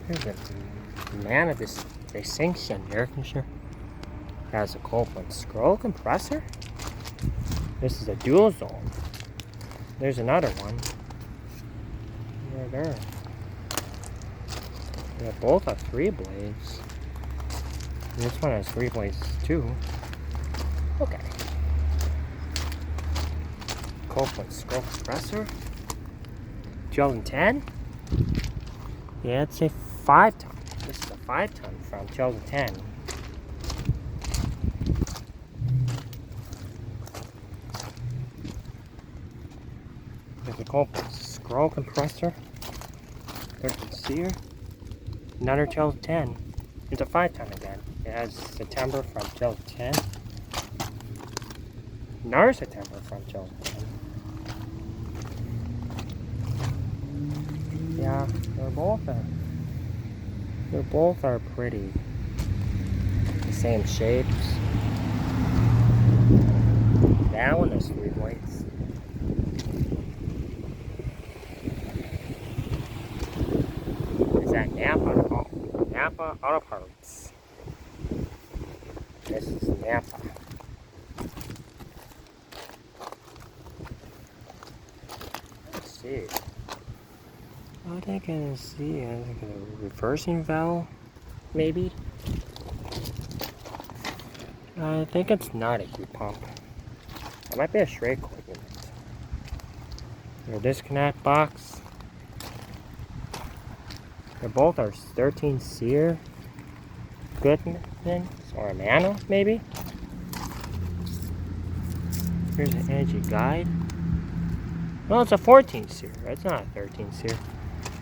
Here's a Amana distinction air conditioner. Has a Copeland scroll compressor. This is a dual zone. There's another one. Right there. Yeah, both have 3 blades. This one has 3 blades too. Okay. Copeland scroll compressor. 2010. Yeah, it's a 5-ton. This is a 5-ton from 2010. There's a Copeland scroll compressor. 13 seer. Another 2010. It's a 5-ton again. It has September from 2010. Another September from 2010. Yeah, they both are pretty the same shapes. That one has 3 blades. Is that Napa? Oh, Napa Auto Parts. This is Napa. Let's see. I think I can see a reversing valve, maybe. I think it's not a heat pump. It might be a straight coil unit. Your disconnect box. They both are 13 seer. Goodman or Amana, maybe. Here's an energy guide. Well, it's a 14 seer. It's not a 13 seer.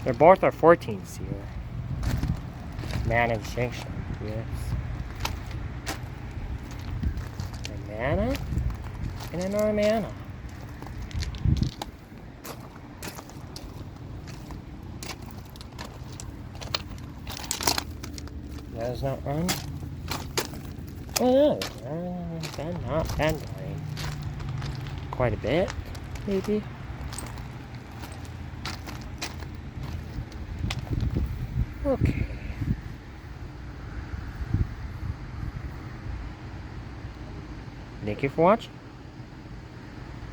They both are 14 seer. Amana distinction. Yes. Amana and another Amana. That does not run. Oh, yeah. That running. Quite a bit, maybe. Okay. Thank you for watching.